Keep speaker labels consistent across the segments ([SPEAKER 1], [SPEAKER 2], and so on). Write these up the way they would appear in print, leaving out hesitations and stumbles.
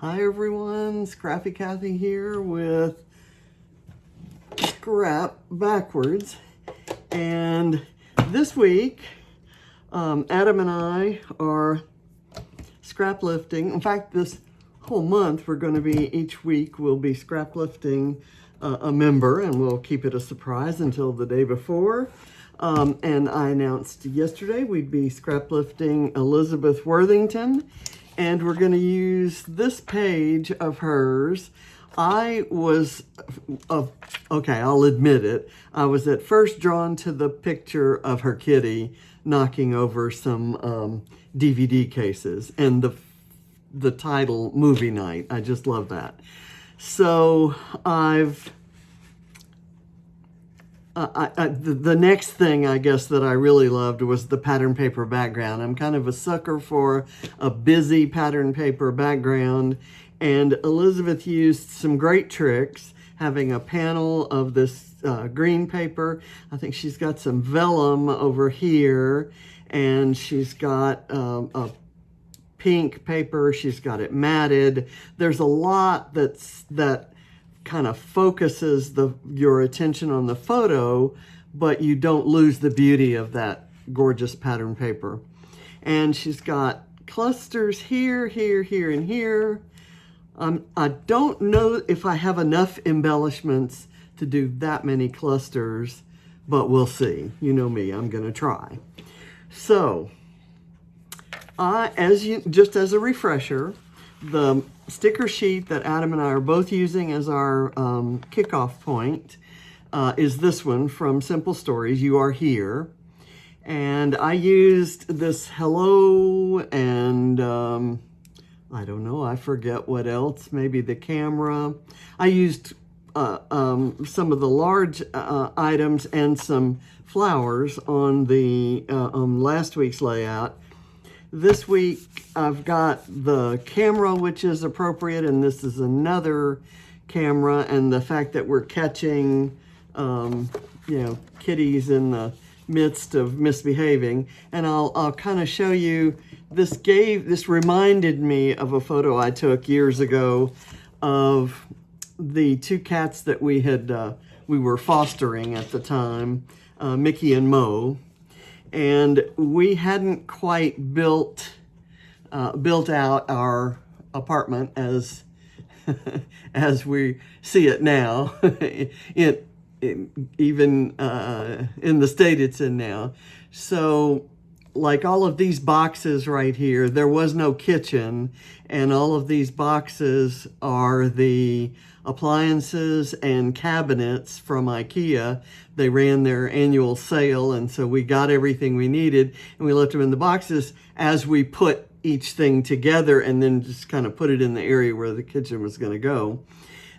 [SPEAKER 1] Hi everyone, Scrappy Kathy here with Scrap Backwards. And this week, Adam and I are scrap lifting. In fact, this whole month we're going to be, each week we'll be scrap lifting a member, and we'll keep it a surprise until the day before. And I announced yesterday we'd be scrap lifting Elizabeth Worthington. And we're going to use this page of hers. I was, okay, I'll admit it. I was at first drawn to the picture of her kitty knocking over some DVD cases, and the title, Movie Night. I just love that. So the next thing, I guess, that I really loved was the pattern paper background. I'm kind of a sucker for a busy pattern paper background, and Elizabeth used some great tricks, having a panel of this green paper. I think she's got some vellum over here, and she's got a pink paper. She's got it matted. There's a lot that kind of focuses your attention on the photo, but you don't lose the beauty of that gorgeous pattern paper. And she's got clusters here, here, here, and here. I don't know if I have enough embellishments to do that many clusters, but we'll see. You know me, I'm gonna try. So, just as a refresher, the sticker sheet that Adam and I are both using as our kickoff point is this one from Simple Stories, You Are Here. And I used this hello and I don't know, I forget what else, maybe the camera. I used some of the large items and some flowers on the last week's layout. This week, I've got the camera, which is appropriate, and this is another camera, and the fact that we're catching, kitties in the midst of misbehaving. And I'll kind of show you, this reminded me of a photo I took years ago of the two cats that we were fostering at the time, Mickey and Mo. And we hadn't quite built out our apartment as as we see it now, even in the state it's in now. So, like all of these boxes right here, there was no kitchen, and all of these boxes are the appliances and cabinets from IKEA. They ran their annual sale, and so we got everything we needed, and we left them in the boxes as we put each thing together, and then just kind of put it in the area where the kitchen was going to go.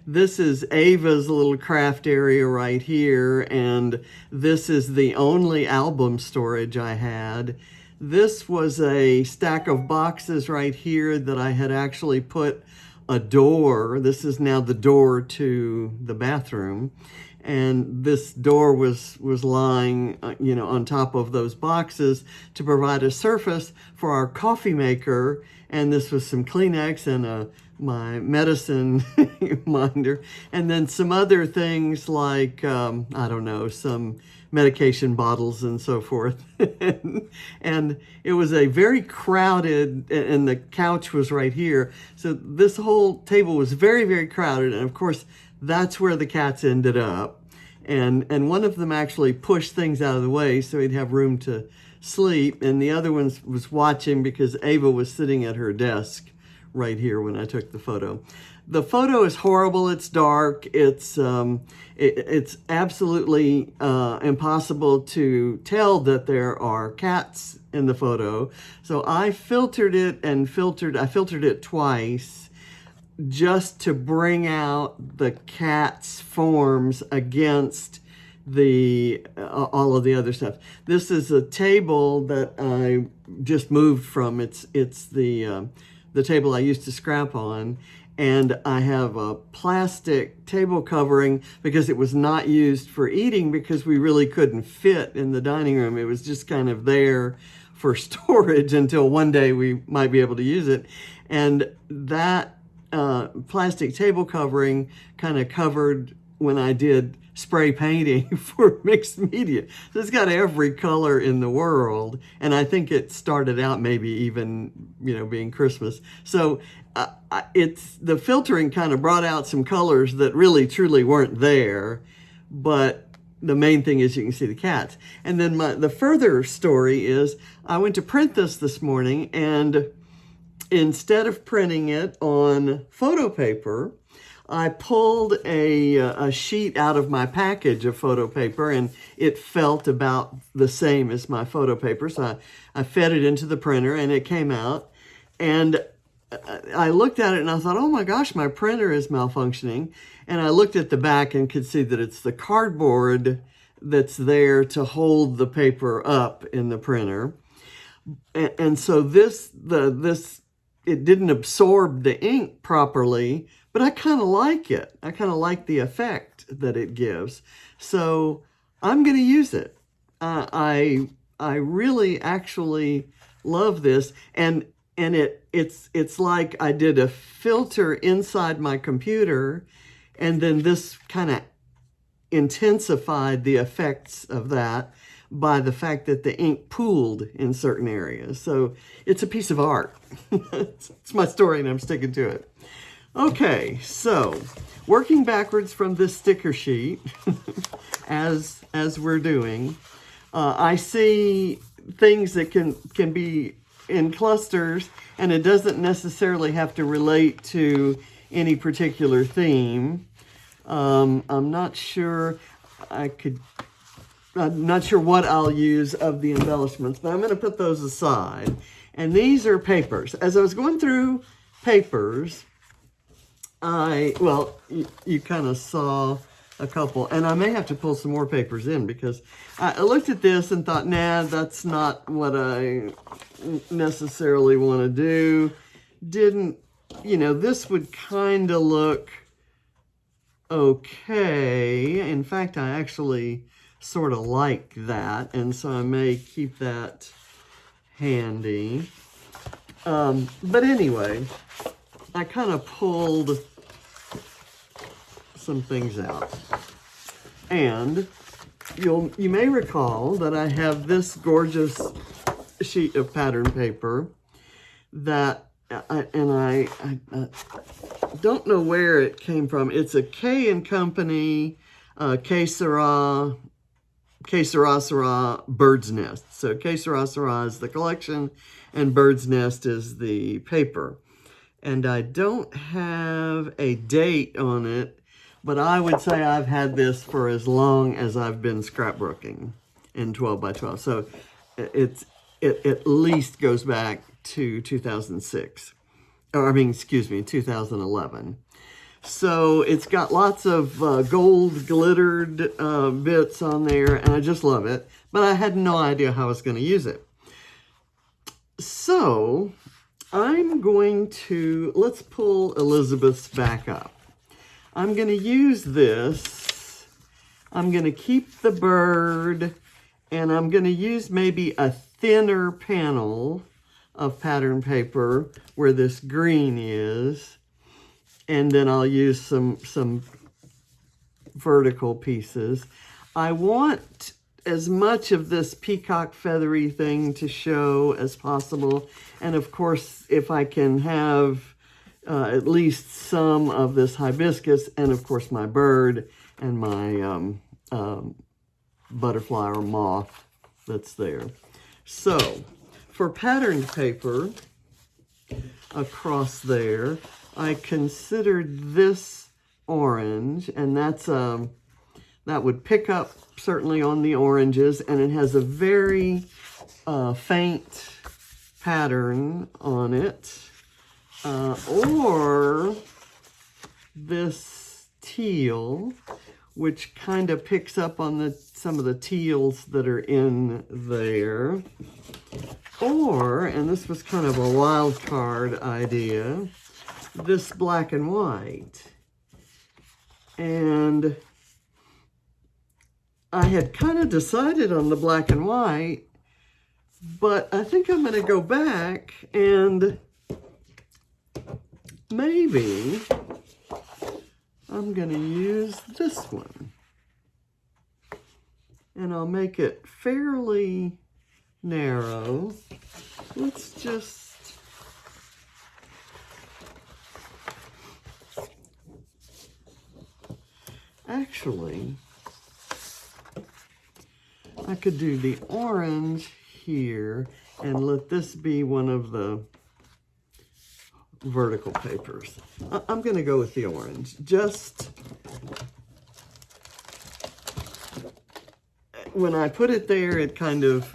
[SPEAKER 1] This is Ava's little craft area right here, and this is the only album storage I had. This was a stack of boxes right here that I had actually put a door. This is now the door to the bathroom. And this door was lying, on top of those boxes to provide a surface for our coffee maker. And this was some Kleenex and my medicine minder. And then some other things like, some medication bottles and so forth. And it was a very crowded, and the couch was right here. So this whole table was very, very crowded. And of course, that's where the cats ended up. And one of them actually pushed things out of the way so he'd have room to sleep. And the other one was watching because Ava was sitting at her desk right here when I took the photo. The photo is horrible. It's dark. It's absolutely impossible to tell that there are cats in the photo. So I filtered it I filtered it twice, just to bring out the cat's forms against all of the other stuff. This is a table that I just moved from. It's the table I used to scrap on, and I have a plastic table covering because it was not used for eating because we really couldn't fit in the dining room. It was just kind of there for storage until one day we might be able to use it. And that plastic table covering kind of covered when I did spray painting for mixed media. So it's got every color in the world. And I think it started out maybe even, being Christmas. So it's the filtering kind of brought out some colors that really truly weren't there. But the main thing is you can see the cats. And then the further story is I went to print this morning, and instead of printing it on photo paper, I pulled a sheet out of my package of photo paper, and it felt about the same as my photo paper. So I fed it into the printer, and it came out. And I looked at it, and I thought, oh my gosh, my printer is malfunctioning. And I looked at the back and could see that it's the cardboard that's there to hold the paper up in the printer. And so it didn't absorb the ink properly, but I kind of like it. I kind of like the effect that it gives. So I'm going to use it. I really actually love this. And it's like I did a filter inside my computer, and then this kind of intensified the effects of that by the fact that the ink pooled in certain areas. So it's a piece of art. It's my story, and I'm sticking to it. Okay, so working backwards from this sticker sheet, as we're doing, I see things that can be in clusters, and it doesn't necessarily have to relate to any particular theme. I'm not sure what I'll use of the embellishments, but I'm going to put those aside. And these are papers. As I was going through papers, you kind of saw a couple, and I may have to pull some more papers in, because I looked at this and thought, nah, that's not what I necessarily want to do. This would kind of look okay. In fact, I actually sort of like that, and so I may keep that handy. But anyway, I kind of pulled some things out, and you may recall that I have this gorgeous sheet of pattern paper that I don't know where it came from. It's a K & Company Que Sera Bird's Nest. So Que Sera is the collection, and Bird's Nest is the paper. And I don't have a date on it, but I would say I've had this for as long as I've been scrapbooking in 12 by 12. So it at least goes back to 2006. 2011. So it's got lots of gold glittered bits on there, and I just love it. But I had no idea how I was going to use it. So I'm going to, let's pull Elizabeth's back up. I'm going to use this. I'm going to keep the bird, and I'm going to use maybe a thinner panel of pattern paper where this green is, and then I'll use some vertical pieces. I want as much of this peacock feathery thing to show as possible, and of course if I can have at least some of this hibiscus, and of course my bird and my butterfly or moth that's there. So for patterned paper across there, I considered this orange, and that would pick up certainly on the oranges, and it has a very faint pattern on it. Or this teal, which kind of picks up on some of the teals that are in there. Or, and this was kind of a wild card idea, this black and white. And I had kind of decided on the black and white, but I think I'm going to go back and maybe I'm going to use this one. And I'll make it fairly narrow. Let's just... Actually, I could do the orange here and let this be one of the vertical papers. I'm going to go with the orange. Just when I put it there, it kind of,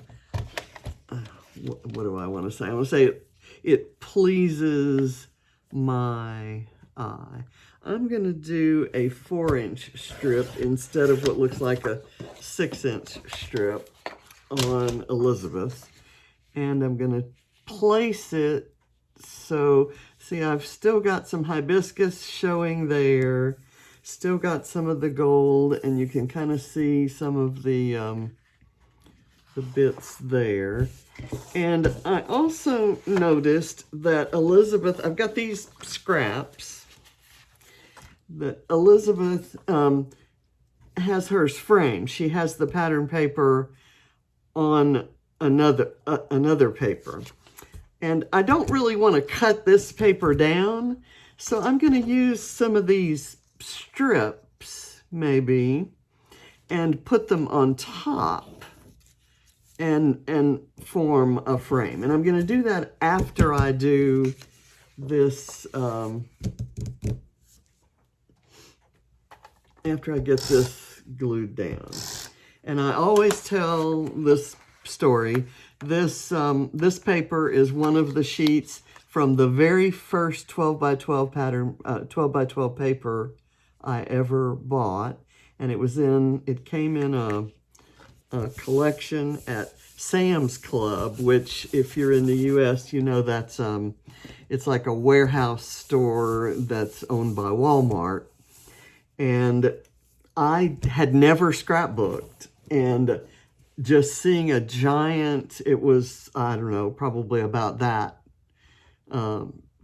[SPEAKER 1] what do I want to say? I want to say it pleases my eye. I'm going to do a 4-inch strip instead of what looks like a 6-inch strip on Elizabeth. And I'm going to place it so, see, I've still got some hibiscus showing there, still got some of the gold, and you can kind of see some of the bits there. And I also noticed that Elizabeth, I've got these scraps, that Elizabeth has hers framed. She has the pattern paper on another paper. And I don't really want to cut this paper down, so I'm going to use some of these strips, maybe, and put them on top and form a frame. And I'm going to do that after I do this, after I get this glued down. And I always tell this story. This paper is one of the sheets from the very first 12 by 12 pattern, 12 by 12 paper I ever bought. And it came in a collection at Sam's Club, which if you're in the US, you know that's, it's like a warehouse store that's owned by Walmart. And I had never scrapbooked, and just seeing a giant, it was, I don't know, probably about that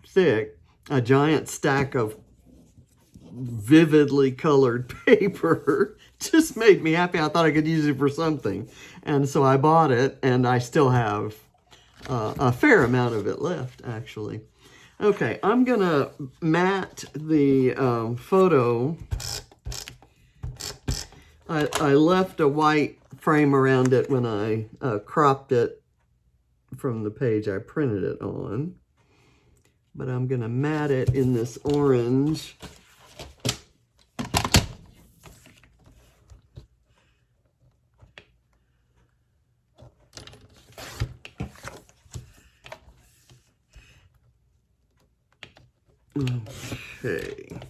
[SPEAKER 1] thick, a giant stack of vividly colored paper just made me happy. I thought I could use it for something. And so I bought it, and I still have a fair amount of it left, actually. Okay, I'm going to mat the photo. I left a white frame around it when I cropped it from the page I printed it on. But I'm going to mat it in this orange. Okay.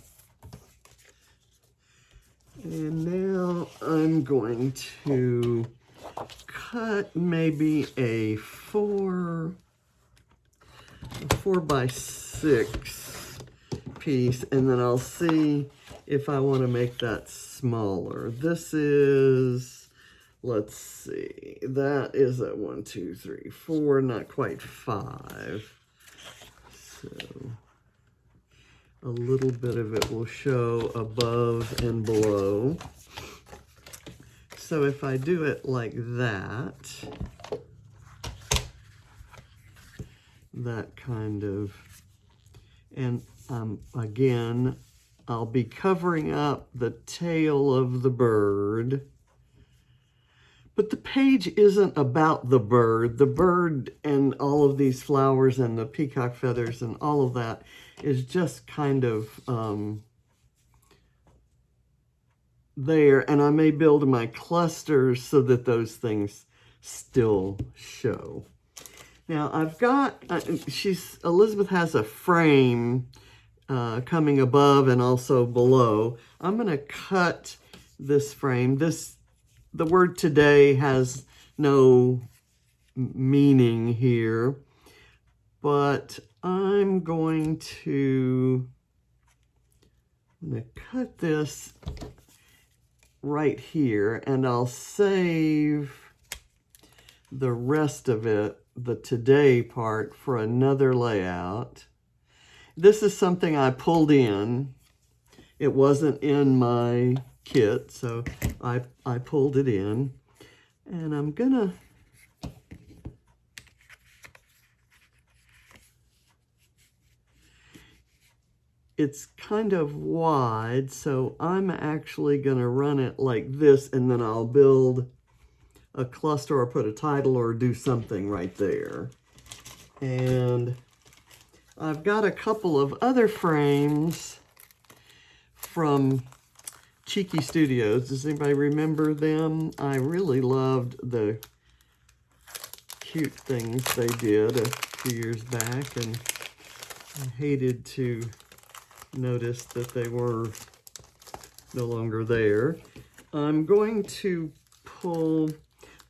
[SPEAKER 1] And now I'm going to cut maybe a 4 by 6 piece, and then I'll see if I want to make that smaller. This is, let's see, that is a 1, 2, 3, 4, not quite 5. So a little bit of it will show above and below. So if I do it like that, that kind of, and again, I'll be covering up the tail of the bird. But the page isn't about the bird. The bird and all of these flowers and the peacock feathers and all of that is just kind of there. And I may build my clusters so that those things still show. Now I've got, Elizabeth has a frame coming above and also below. I'm going to cut this frame. The word today has no meaning here, but I'm going to cut this right here, and I'll save the rest of it, the today part, for another layout. this is something I pulled in. It wasn't in my kit, so I pulled it in. And I'm gonna it's kind of wide, so I'm actually gonna run it like this, and then I'll build a cluster or put a title or do something right there. And I've got a couple of other frames from Cheeky Studios. Does anybody remember them? I really loved the cute things they did a few years back, and I hated to notice that they were no longer there. I'm going to pull,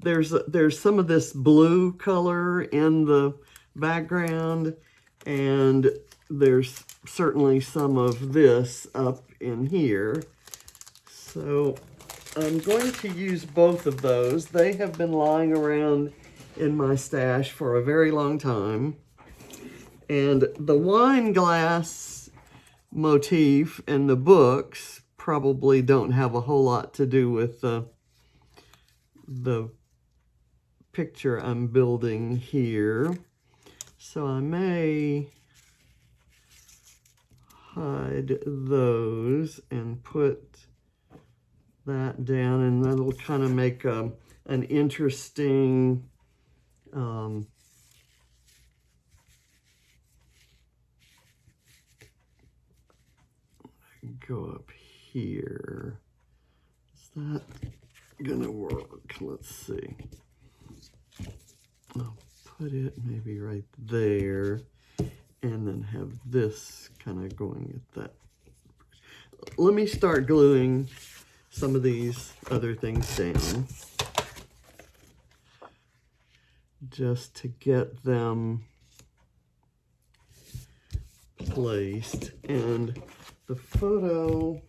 [SPEAKER 1] there's some of this blue color in the background, and there's certainly some of this up in here. So I'm going to use both of those. They have been lying around in my stash for a very long time. And the wine glass motif and the books probably don't have a whole lot to do with the picture I'm building here. So I may hide those and put that down, and that'll kind of make an interesting go up here. Is that gonna work? Let's see. I'll put it maybe right there, and then have this kind of going at that. Let me start gluing some of these other things down just to get them placed. And the photo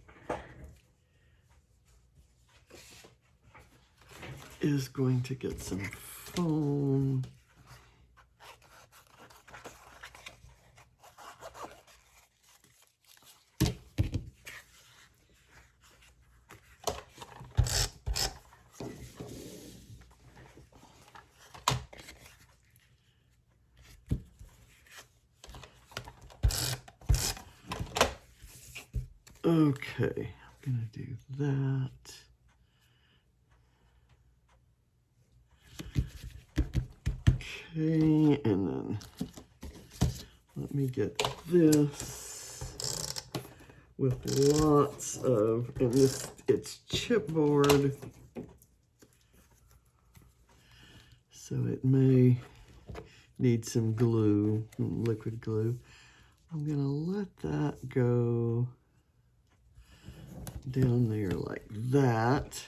[SPEAKER 1] is going to get some foam. Okay, I'm gonna do that. Okay, and then let me get this with lots of, and this, it's chipboard, so it may need some glue, liquid glue. I'm gonna let that go down there like that,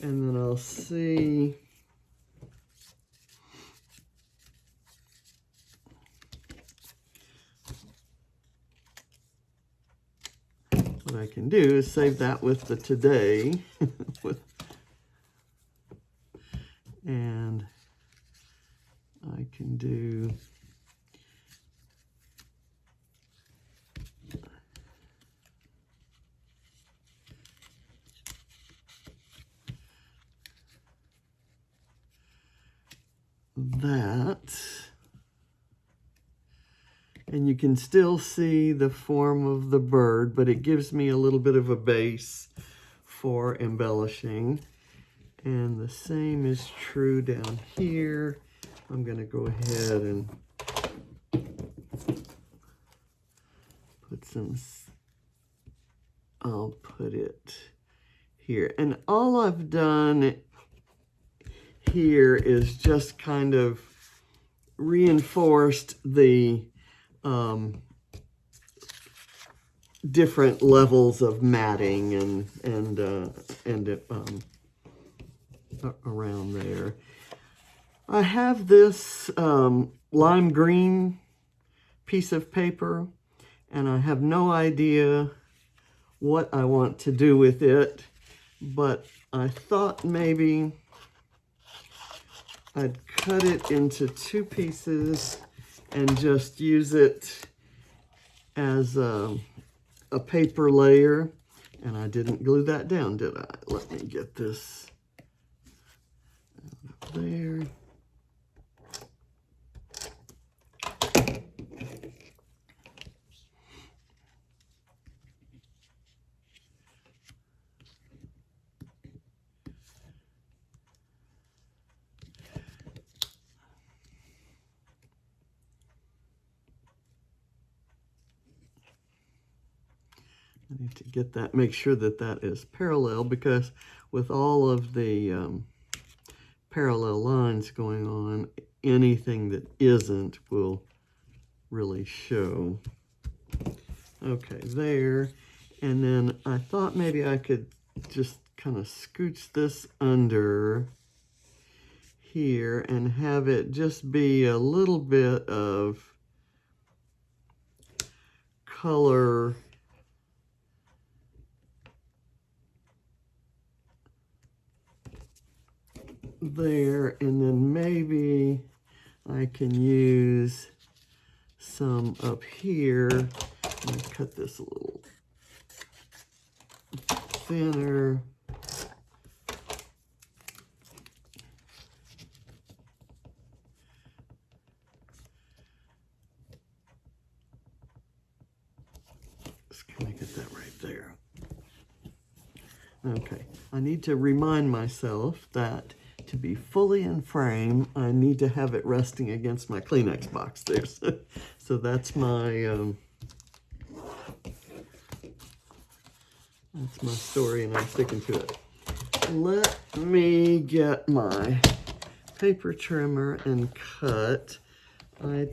[SPEAKER 1] and then I'll see what I can do is save that with the today and I can do that, and you can still see the form of the bird, but it gives me a little bit of a base for embellishing. And the same is true down here. I'm going to go ahead and put some, I'll put it here. And all I've done here is just kind of reinforced the different levels of matting and around there. I have this lime green piece of paper, and I have no idea what I want to do with it, but I thought maybe I'd cut it into two pieces and just use it as a paper layer. And I didn't glue that down, did I? Let me get this there. I need to get that, make sure that that is parallel, because with all of the parallel lines going on, anything that isn't will really show. Okay, there. And then I thought maybe I could just kind of scooch this under here and have it just be a little bit of color there, and then maybe I can use some up here. Let me cut this a little thinner. Just kind of get that right there. Okay, I need to remind myself that to be fully in frame, I need to have it resting against my Kleenex box there. So that's my story, and I'm sticking to it. Let me get my paper trimmer and cut. I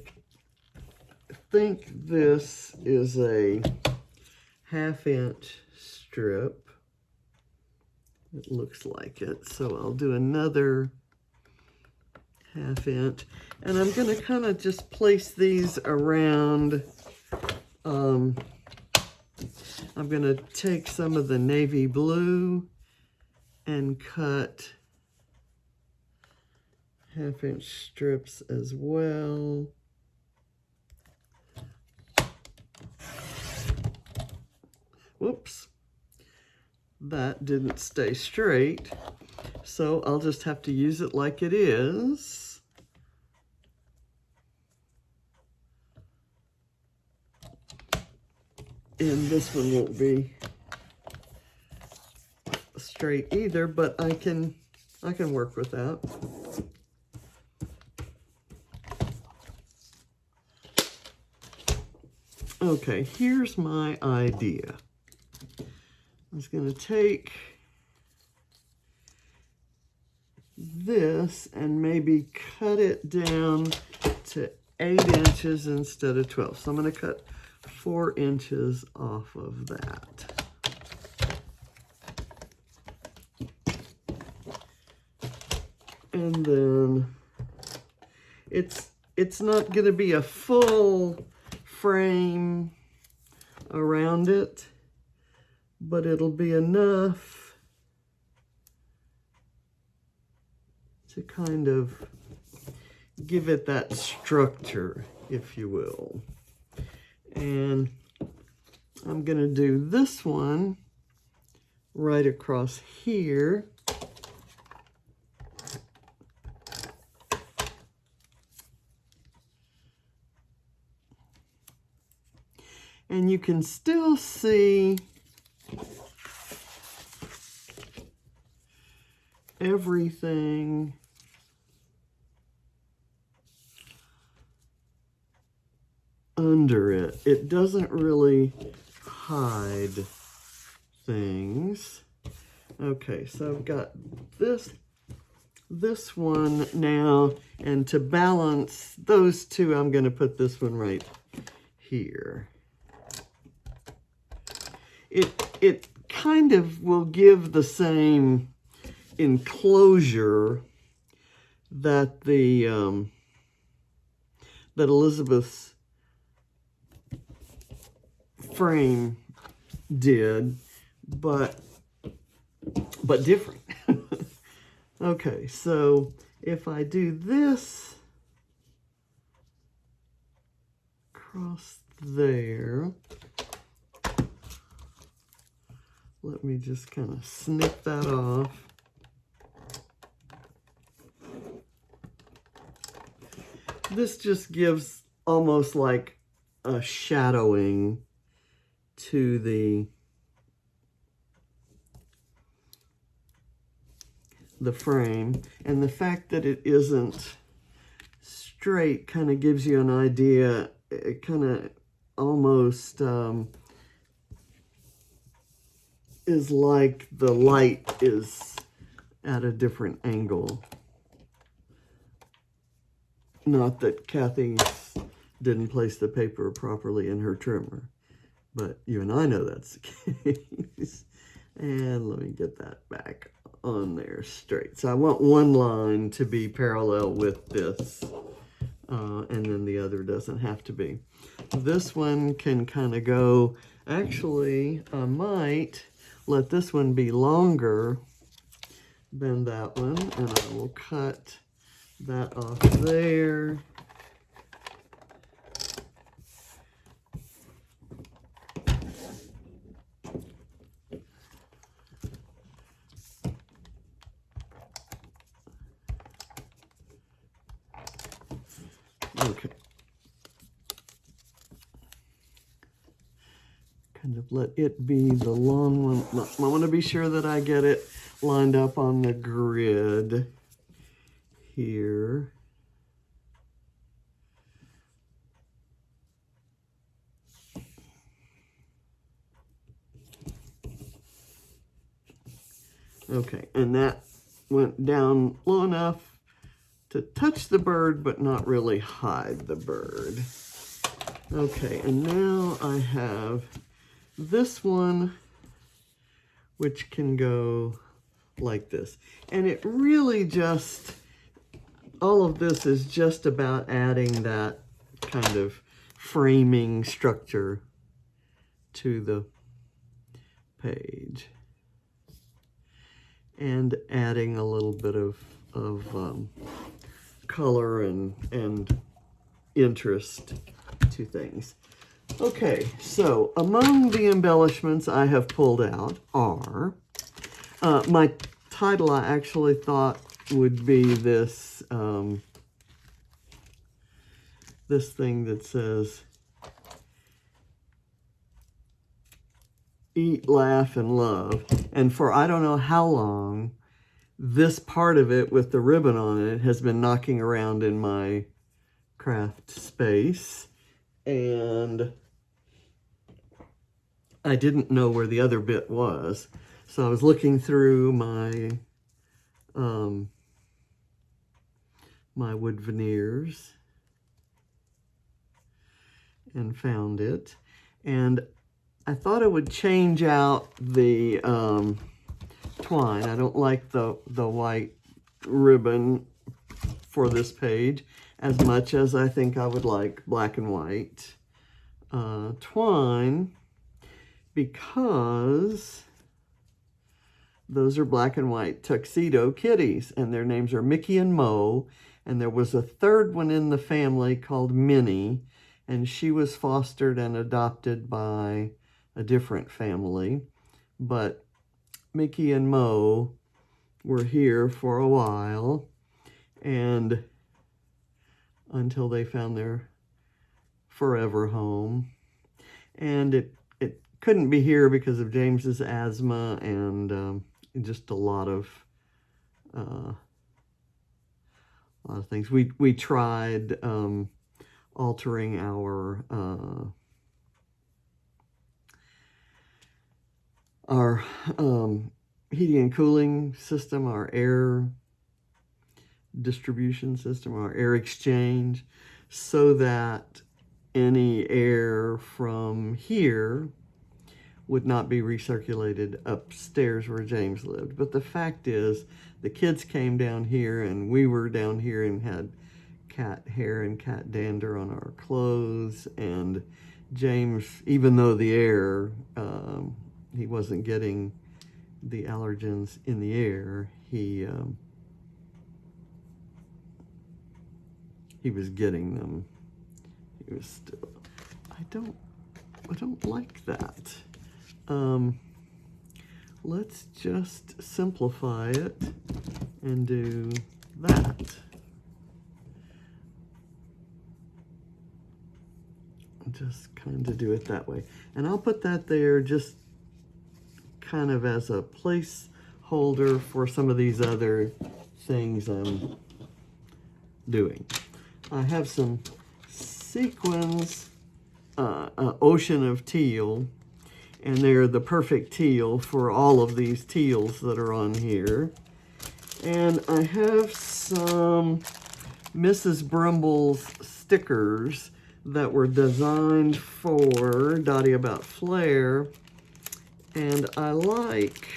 [SPEAKER 1] think this is a 1/2 inch strip. It looks like it. So I'll do another 1/2 inch. And I'm going to kind of just place these around. I'm going to take some of the navy blue and cut 1/2 inch strips as well. Whoops. That didn't stay straight, so I'll just have to use it like it is. And this one won't be straight either, but I can work with that. Okay, here's my idea. I was going to take this and maybe cut it down to 8 inches instead of 12. So I'm going to cut 4 inches off of that. And then it's not going to be a full frame around it, but it'll be enough to kind of give it that structure, if you will. And I'm going to do this one right across here. And you can still see everything under it. It doesn't really hide things. Okay, so I've got this one now, and to balance those two, I'm going to put this one right here. It kind of will give the same enclosure that the that Elizabeth's frame did, but different. Okay, so if I do this across there. Let me just kind of snip that off. This just gives almost like a shadowing to the frame, and the fact that it isn't straight kind of gives you an idea. It kind of almost is like the light is at a different angle. Not that Kathy didn't place the paper properly in her trimmer, but you and I know that's the case. And let me get that back on there straight. So I want one line to be parallel with this, and then the other doesn't have to be. This one can kind of go, actually, I might let this one be longer than that one, and I will cut that off there. Okay. Kind of let it be the long one. I want to be sure that I get it lined up on the grid here. Okay, and that went down low enough to touch the bird, but not really hide the bird. Okay, and now I have this one, which can go like this. And it really just, all of this is just about adding that kind of framing structure to the page. And adding a little bit of color and interest to things. Okay, so among the embellishments I have pulled out are, my title I actually thought would be this, this thing that says, Eat, Laugh, and Love. And for I don't know how long, this part of it with the ribbon on it has been knocking around in my craft space. And I didn't know where the other bit was. So I was looking through my my wood veneers and found it. And I thought I would change out the twine. I don't like the white ribbon for this page as much as I think I would like black and white twine, because those are black and white tuxedo kitties, and their names are Mickey and Mo, and there was a third one in the family called Minnie, and she was fostered and adopted by a different family, but Mickey and Mo were here for a while, and until they found their forever home. And it couldn't be here because of James's asthma and just a lot of things. We tried altering our heating and cooling system, our air distribution system, our air exchange, so that any air from here would not be recirculated upstairs where James lived. But the fact is, the kids came down here and we were down here and had cat hair and cat dander on our clothes, and James, even though the air, he wasn't getting the allergens in the air, he was getting them. He was still, I don't like that. Let's just simplify it and do that. Just kind of do it that way. And I'll put that there just kind of as a placeholder for some of these other things I'm doing. I have some sequins, ocean of teal, and they're the perfect teal for all of these teals that are on here. And I have some Mrs. Brumble's stickers that were designed for Dotty About Flair. And I like,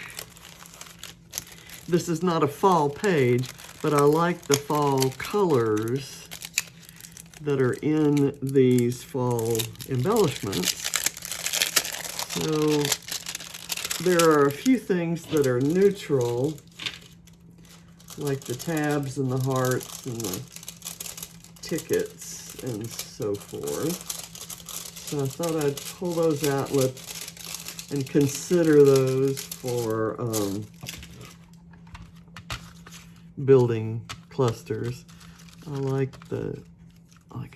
[SPEAKER 1] this is not a fall page, but I like the fall colors that are in these fall embellishments. So there are a few things that are neutral, like the tabs and the hearts and the tickets and so forth. So I thought I'd pull those out and consider those for building clusters. I like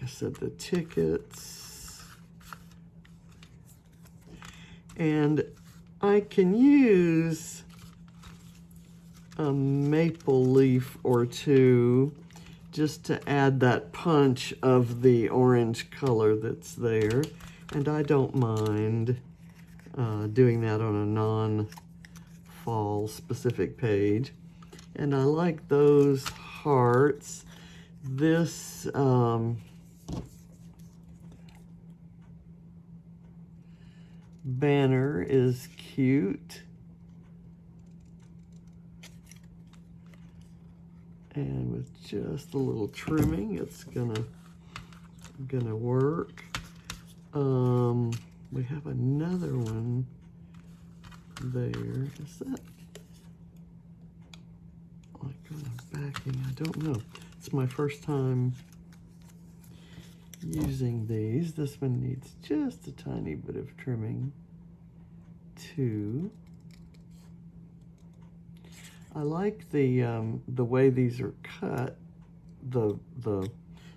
[SPEAKER 1] I said, the tickets. And I can use a maple leaf or two just to add that punch of the orange color that's there. And I don't mind doing that on a non-fall specific page. And I like those hearts. This banner is cute. And with just a little trimming, it's gonna work. We have another one there. Is that like on the backing? I don't know. It's my first time using these. This one needs just a tiny bit of trimming too. I like the way these are cut, the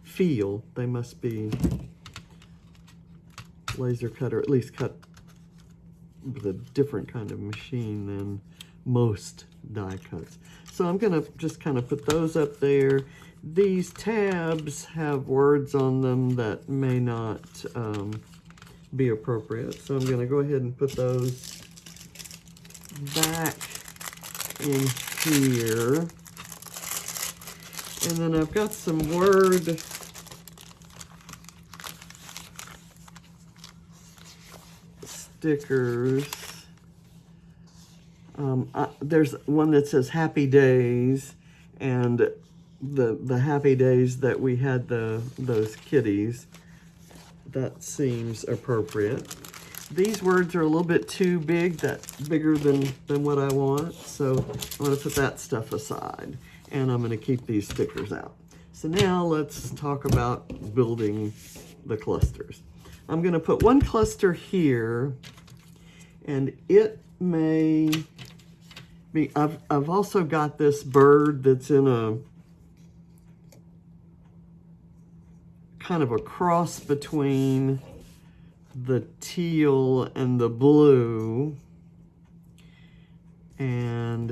[SPEAKER 1] feel. They must be laser cut, or at least cut with a different kind of machine than most die cuts. So I'm gonna just kind of put those up there. These tabs have words on them that may not be appropriate. So I'm gonna go ahead and put those back in here. And then I've got some word stickers. There's one that says Happy Days, and the Happy Days that we had those kitties. That seems appropriate. These words are a little bit too big, bigger than what I want, so I'm going to put that stuff aside, and I'm going to keep these stickers out. So now let's talk about building the clusters. I'm going to put one cluster here, and it may be, I've also got this bird that's in a kind of a cross between the teal and the blue, and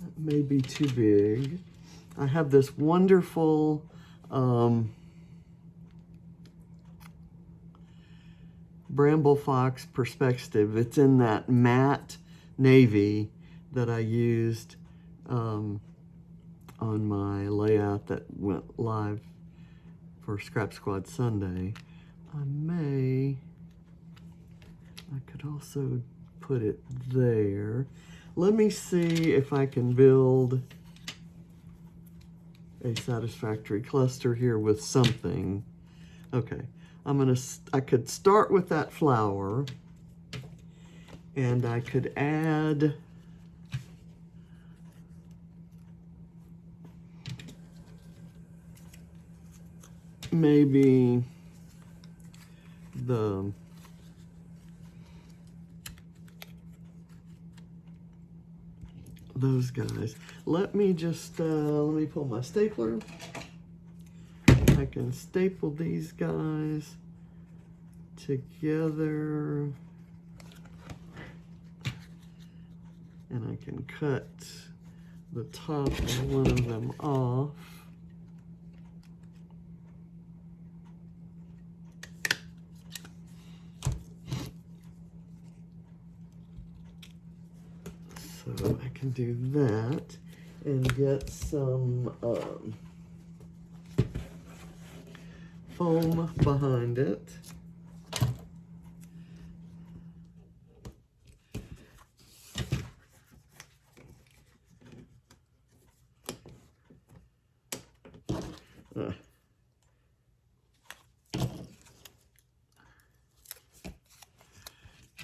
[SPEAKER 1] that may be too big. I have this wonderful Bramble Fox perspective. It's in that matte navy that I used on my layout that went live for Scrap Squad Sunday. I could also put it there. Let me see if I can build a satisfactory cluster here with something. Okay, I could start with that flower, and I could add maybe those guys. Let me just, let me pull my stapler. I can staple these guys together. And I can cut the top of one of them off. So I can do that and get some foam behind it.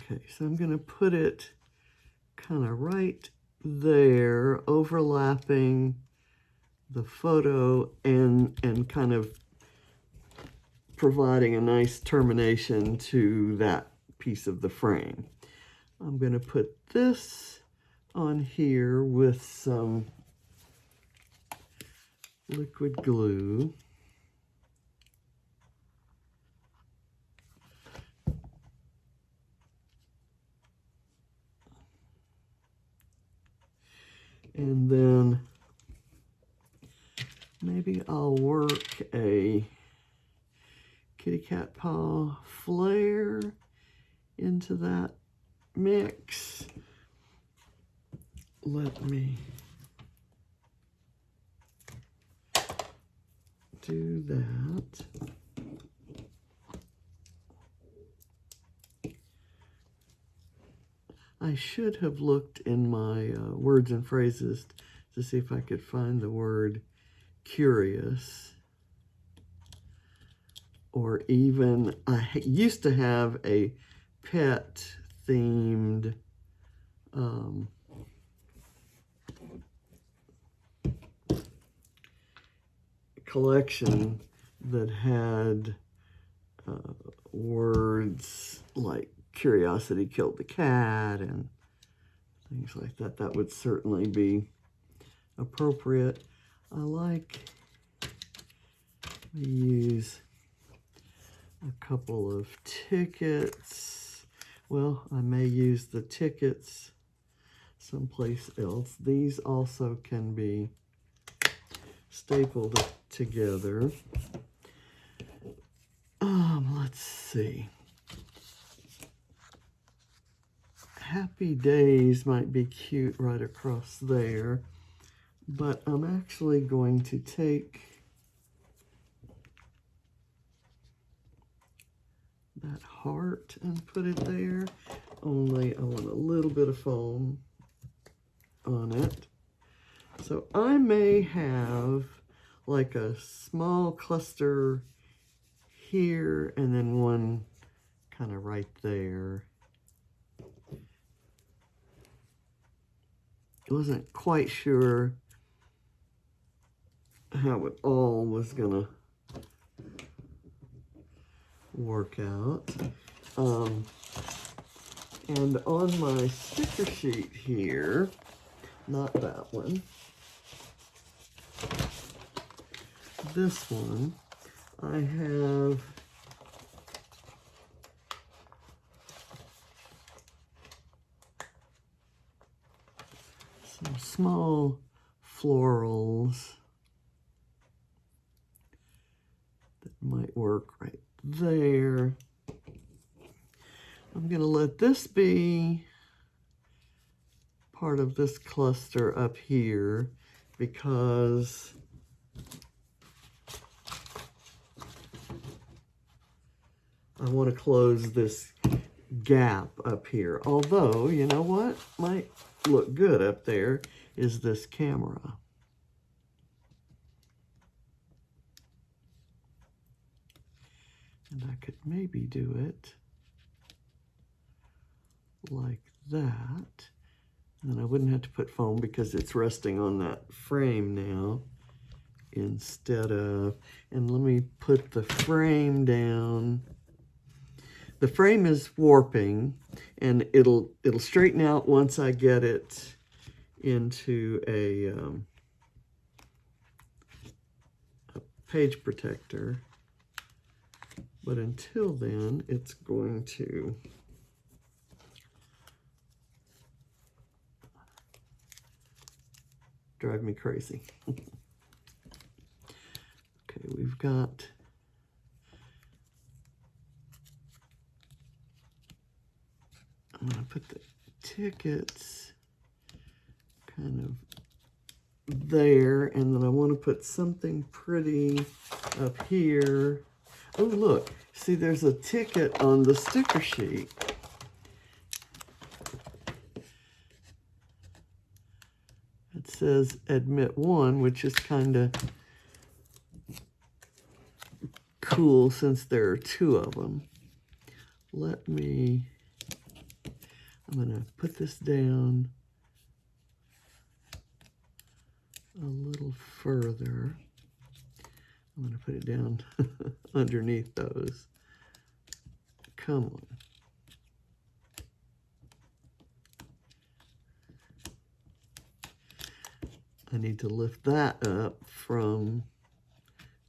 [SPEAKER 1] Okay, so I'm going to put it kind of right there, overlapping the photo and kind of providing a nice termination to that piece of the frame. I'm going to put this on here with some liquid glue. And then maybe I'll work a kitty cat paw flare into that mix. Let me do that. I should have looked in my words and phrases to see if I could find the word curious. Or even, I used to have a pet themed collection that had words like curiosity killed the cat and things like that. That would certainly be appropriate. I like to use a couple of tickets. Well, I may use the tickets someplace else. These also can be stapled together. Let's see. Happy Days might be cute right across there, but I'm actually going to take that heart and put it there, only I want a little bit of foam on it. So I may have like a small cluster here and then one kind of right there. I wasn't quite sure how it all was gonna work out. And on my sticker sheet here, not that one, this one, I have some small florals that might work right there. I'm going to let this be part of this cluster up here because I want to close this gap up here. Although, you know what might look good up there is this camera. And I could maybe do it like that. And I wouldn't have to put foam because it's resting on that frame now. instead of, and let me put the frame down. The frame is warping, and it'll straighten out once I get it into a page protector. But until then, it's going to drive me crazy. Okay, we've got I'm going to put the tickets kind of there, and then I want to put something pretty up here. Oh, look, see, there's a ticket on the sticker sheet. It says admit 1, which is kind of cool since there are 2 of them. I'm going to put this down a little further. I'm going to put it down underneath those. Come on. I need to lift that up from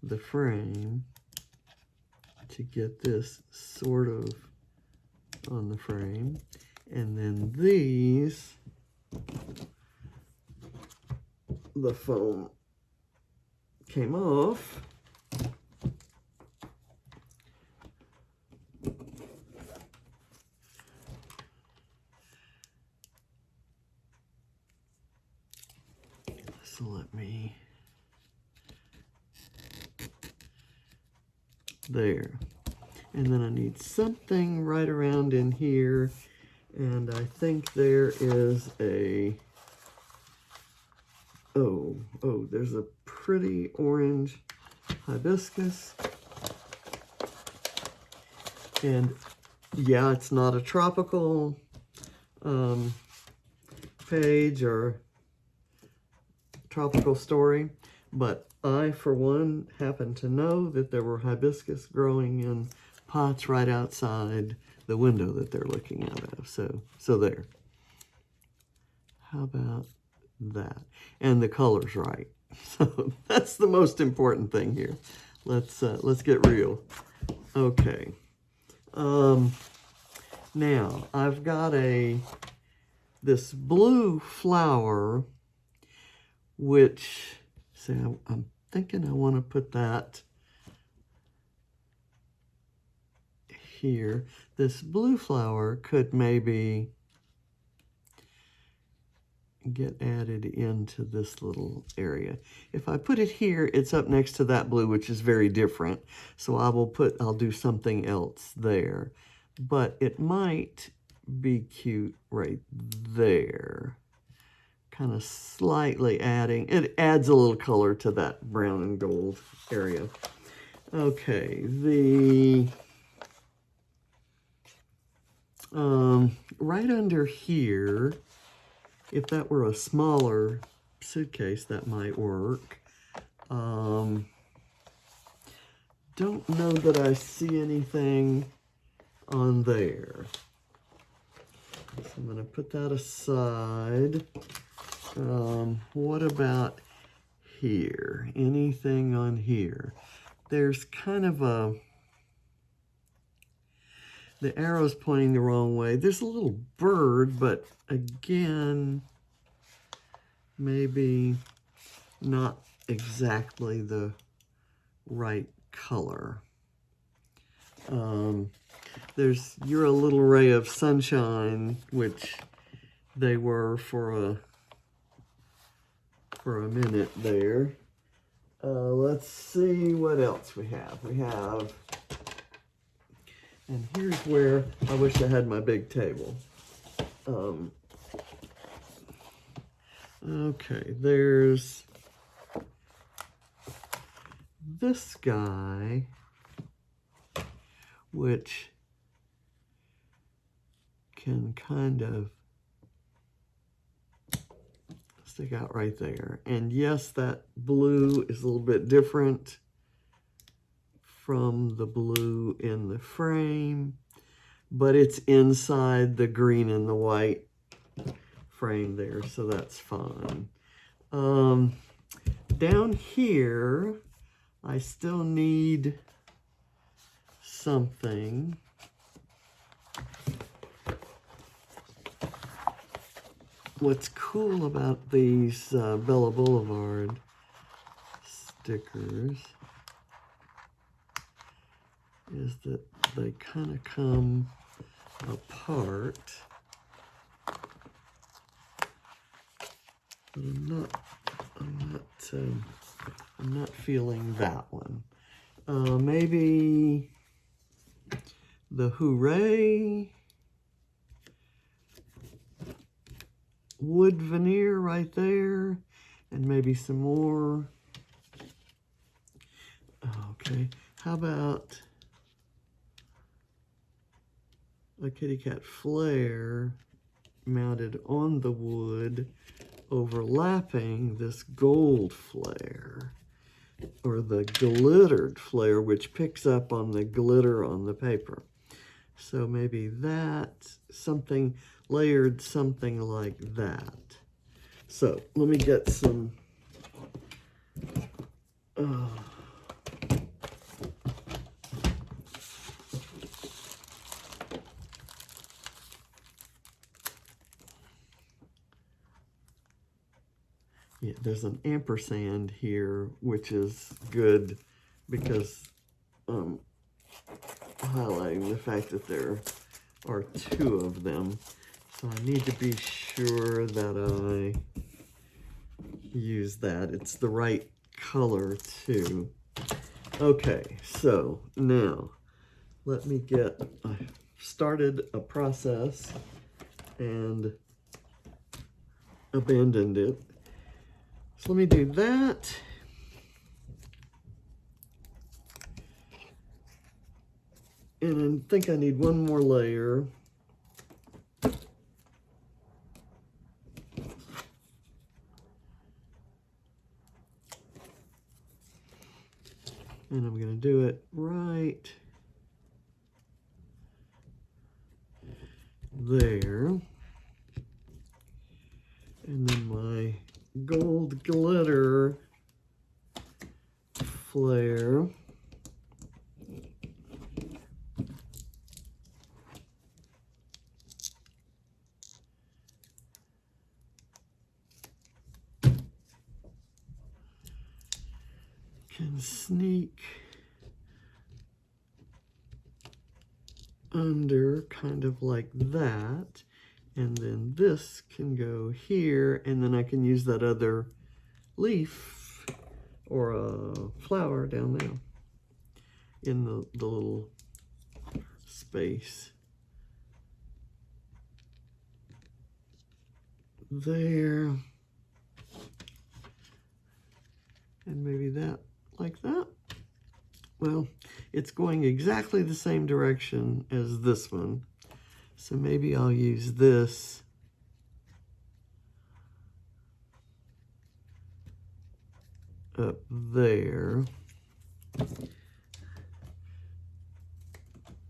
[SPEAKER 1] the frame to get this sort of on the frame. And then these, the foam came off. So let me, there. And then I need something right around in here. And I think there is a, there's a pretty orange hibiscus. And yeah, it's not a tropical page or tropical story, but I, for one, happen to know that there were hibiscus growing in pots right outside the window that they're looking out of. So there. How about that? And the color's right. So that's the most important thing here. Let's get real. Okay. Now I've got this blue flower, which, see, I'm thinking I want to put that here. This blue flower could maybe get added into this little area. If I put it here, it's up next to that blue, which is very different. So I'll do something else there. But it might be cute right there. Kind of slightly adding, it adds a little color to that brown and gold area. Okay, right under here, if that were a smaller suitcase, that might work. Don't know that I see anything on there. So I'm going to put that aside. What about here? Anything on here? There's kind of the arrow's pointing the wrong way. There's a little bird, but again, maybe not exactly the right color. There's You're a Little Ray of Sunshine, which they were for a minute there. Let's see what else we have. And here's where I wish I had my big table. Okay, there's this guy, which can kind of, stick out right there. And yes, that blue is a little bit different from the blue in the frame, but it's inside the green and the white frame there, so that's fine. Down here, I still need something. What's cool about these Bella Boulevard stickers is that they kind of come apart. But I'm not feeling that one. Maybe the Hooray wood veneer right there, and maybe some more. Okay, how about a kitty cat flare mounted on the wood, overlapping this gold flare, or the glittered flare, which picks up on the glitter on the paper. So maybe that, something layered, something like that. So let me get some yeah, there's an ampersand here, which is good because highlighting the fact that there are two of them. So I need to be sure that I use that. It's the right color too. Okay, so now let me I started a process and abandoned it. So let me do that. And I think I need one more layer. And I'm going to do it right there. And then my gold glitter flare. Can sneak under kind of like that, and then this can go here, and then I can use that other leaf or a flower down there in the little space there, and maybe that like that. Well, it's going exactly the same direction as this one, so maybe I'll use this up there,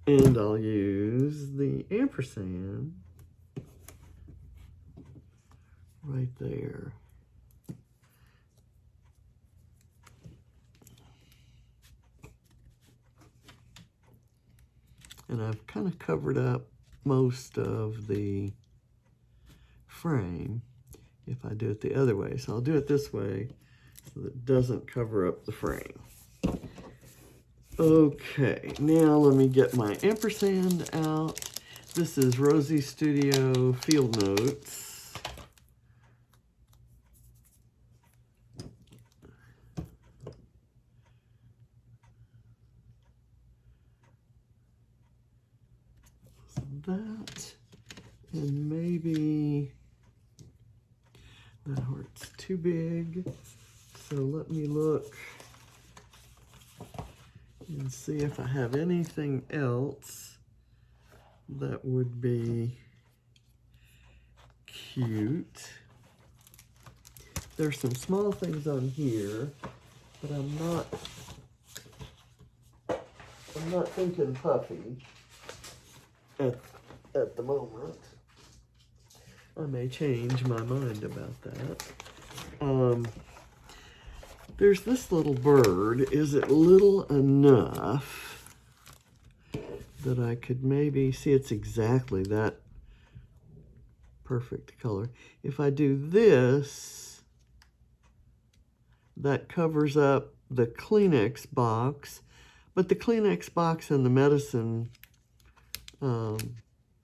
[SPEAKER 1] and I'll use the ampersand right there. And I've kind of covered up most of the frame if I do it the other way. So I'll do it this way so that it doesn't cover up the frame. Okay, now let me get my ampersand out. This is Rosie Studio Field Notes. That, and maybe that heart's too big, so let me look and see if I have anything else that would be cute. There's some small things on here, but I'm not thinking puffy at the moment. I may change my mind about that. There's this little bird. Is it little enough that I could maybe see? It's exactly that perfect color. If I do this, that covers up the Kleenex box, but the Kleenex box and the medicine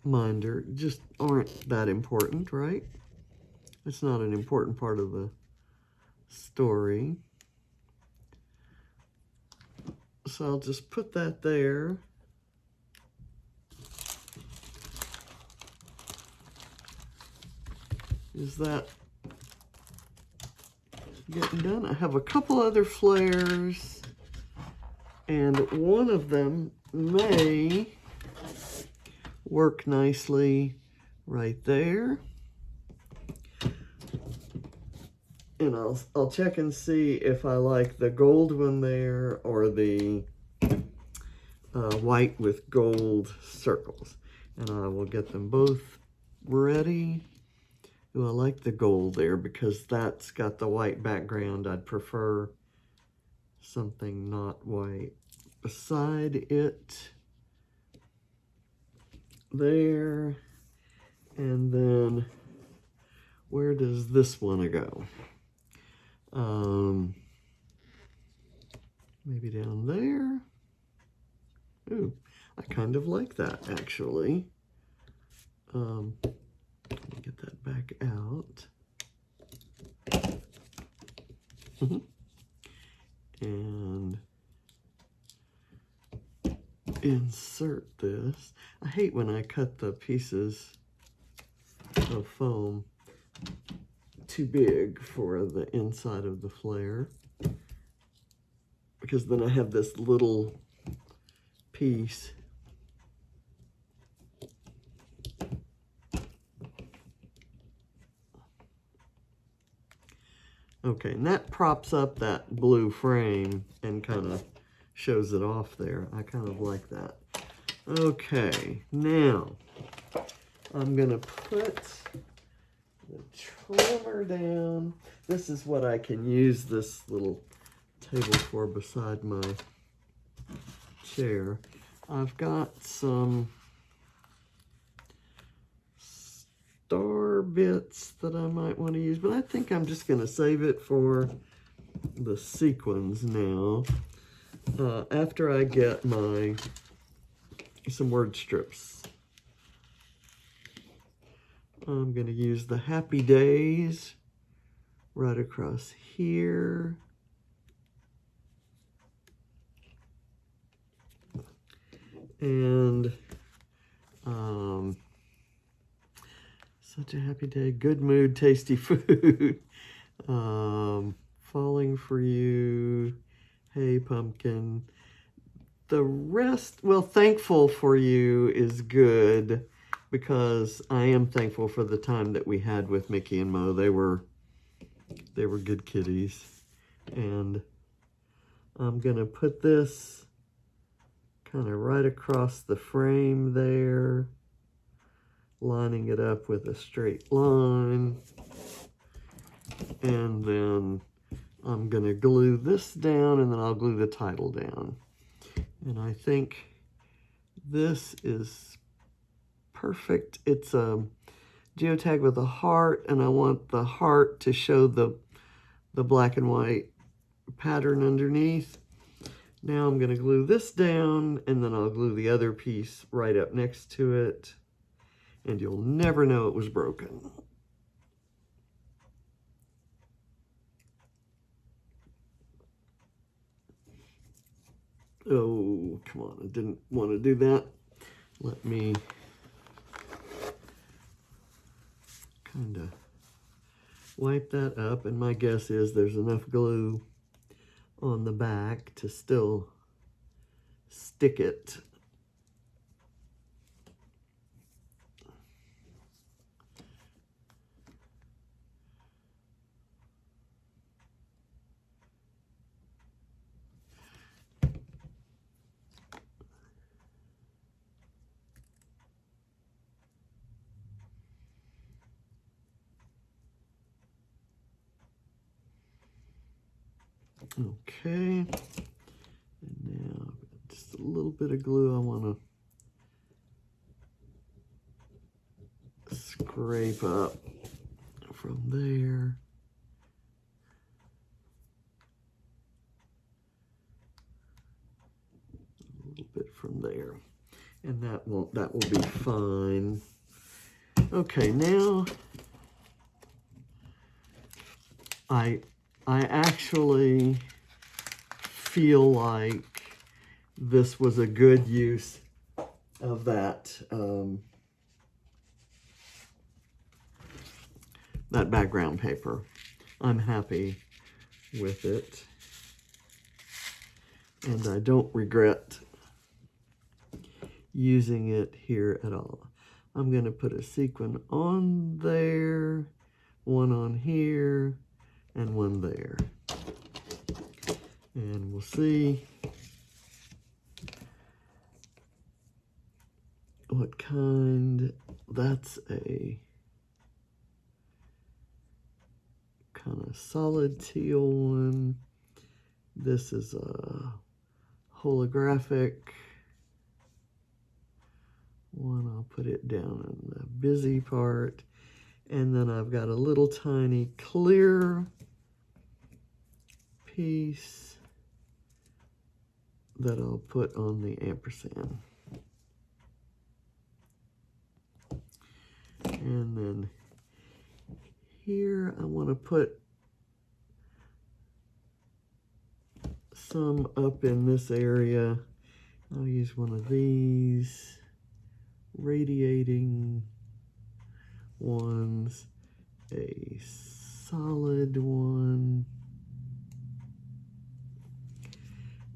[SPEAKER 1] minder just aren't that important, right? It's not an important part of the story. So I'll just put that there. Is that getting done? I have a couple other flares, and one of them may work nicely right there. And I'll check and see if I like the gold one there or the white with gold circles. And I will get them both ready. Ooh, I like the gold there because that's got the white background. I'd prefer something not white beside it. There. And then where does this one go? Maybe down there. Ooh, I kind of like that actually. Let me get that back out. And insert this. I hate when I cut the pieces of foam too big for the inside of the flare, because then I have this little piece. Okay, and that props up that blue frame and kind of shows it off there. I kind of like that. Okay, now I'm gonna put the trimmer down. This is what I can use this little table for beside my chair. I've got some star bits that I might want to use, but I think I'm just going to save it for the sequins now. After I get some word strips. I'm going to use the Happy Days right across here. And such a happy day, good mood, tasty food. Falling for you, hey pumpkin. The rest, well, thankful for you is good, because I am thankful for the time that we had with Mickey and Mo. They were good kitties. And I'm gonna put this kind of right across the frame there, lining it up with a straight line. And then I'm gonna glue this down, and then I'll glue the title down. And I think this is perfect. It's a geotag with a heart, and I want the heart to show the black and white pattern underneath. Now I'm going to glue this down, and then I'll glue the other piece right up next to it, and you'll never know it was broken. Oh, come on, I didn't want to do that. Let me kind of wipe that up, and my guess is there's enough glue on the back to still stick it. Okay, and now just a little bit of glue I want to scrape up from there. A little bit from there. And that will be fine. Okay, now I actually feel like this was a good use of that that background paper. I'm happy with it, and I don't regret using it here at all. I'm going to put a sequin on there, one on here, and one there. And we'll see what kind. That's a kind of solid teal one. This is a holographic one. I'll put it down in the busy part. And then I've got a little tiny clear piece that I'll put on the ampersand. And then here I want to put some up in this area. I'll use one of these radiating ones, a solid one,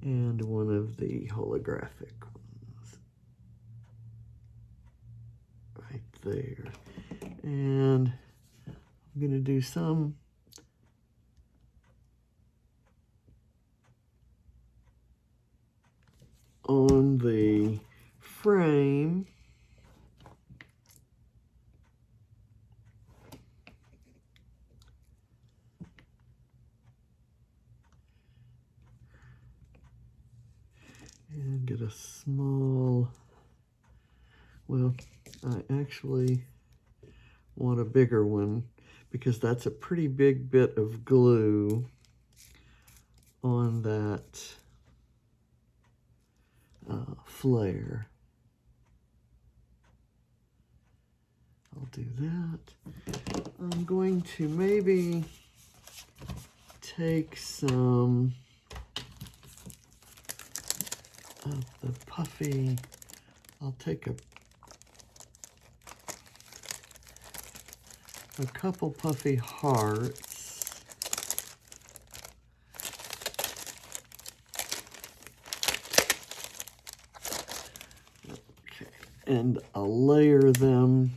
[SPEAKER 1] and one of the holographic ones right there. And I'm going to do some on the frame. And get a small, well, I actually want a bigger one because that's a pretty big bit of glue on that flare. I'll do that. I'm going to maybe take some of the puffy, I'll take a couple puffy hearts. Okay, and I'll layer them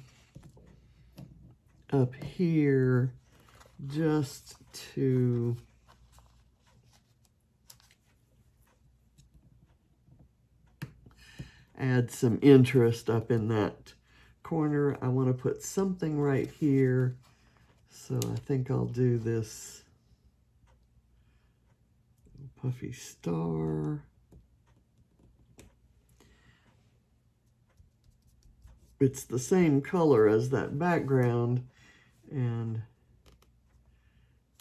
[SPEAKER 1] up here just to add some interest up in that corner. I want to put something right here, so I think I'll do this puffy star. It's the same color as that background, and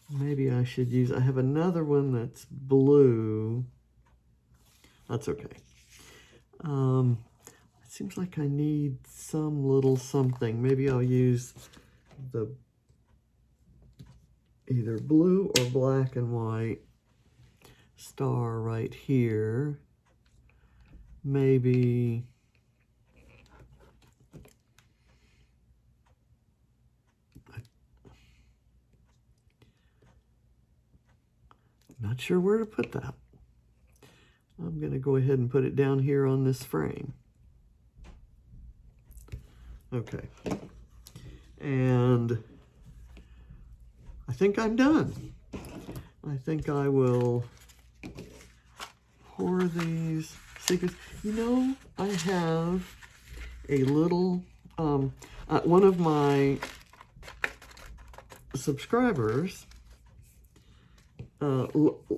[SPEAKER 1] maybe I should use, I have another one that's blue. That's okay. It seems like I need some little something. Maybe I'll use the either blue or black and white star right here. Maybe not sure where to put that. I'm going to go ahead and put it down here on this frame. Okay. And I think I'm done. I think I will pour these secrets. You know, I have a little, one of my subscribers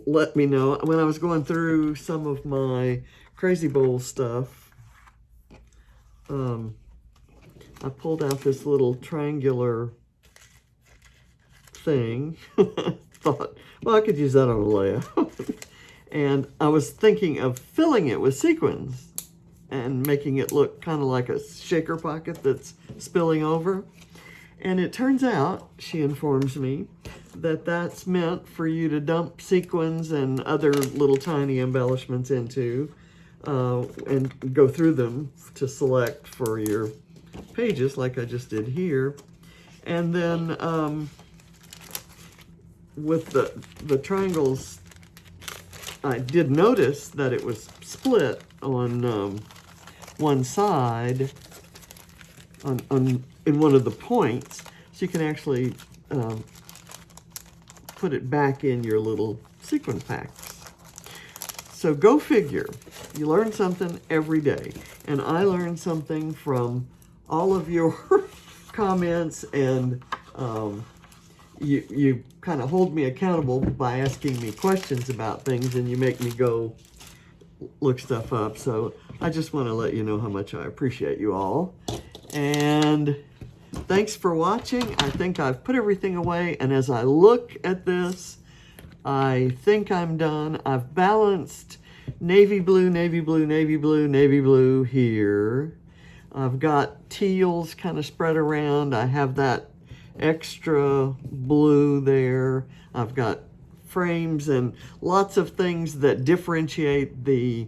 [SPEAKER 1] let me know. When I was going through some of my Crazy Bowl stuff, I pulled out this little triangular thing. Thought, well, I could use that on a layout. And I was thinking of filling it with sequins and making it look kind of like a shaker pocket that's spilling over. And it turns out, she informs me, that that's meant for you to dump sequins and other little tiny embellishments into and go through them to select for your pages like I just did here. And then with the triangles, I did notice that it was split on one side in one of the points, so you can actually put it back in your little sequin packs. So go figure. You learn something every day, and I learned something from all of your comments, and you kind of hold me accountable by asking me questions about things, and you make me go look stuff up. So I just want to let you know how much I appreciate you all. And thanks for watching. I think I've put everything away, and as I look at this, I think I'm done. I've balanced navy blue, navy blue, navy blue, navy blue here. I've got teals kind of spread around. I have that extra blue there. I've got frames and lots of things that differentiate the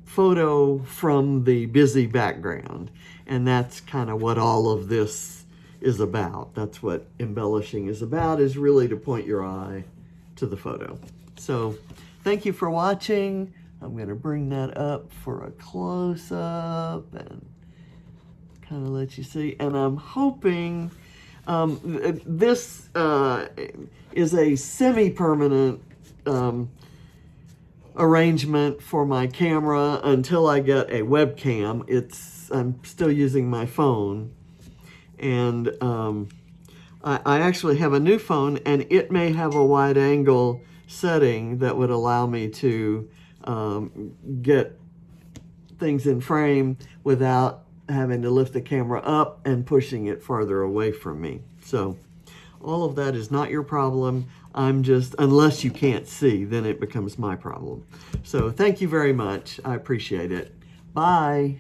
[SPEAKER 1] photo from the busy background. And that's kind of what all of this is about. That's what embellishing is about, is really to point your eye to the photo. So thank you for watching. I'm going to bring that up for a close-up and kind of let you see. And I'm hoping this is a semi-permanent arrangement for my camera until I get a webcam. I'm still using my phone, and I actually have a new phone, and it may have a wide angle setting that would allow me to get things in frame without having to lift the camera up and pushing it farther away from me. So all of that is not your problem. I'm just, unless you can't see, then it becomes my problem. So thank you very much. I appreciate it. Bye.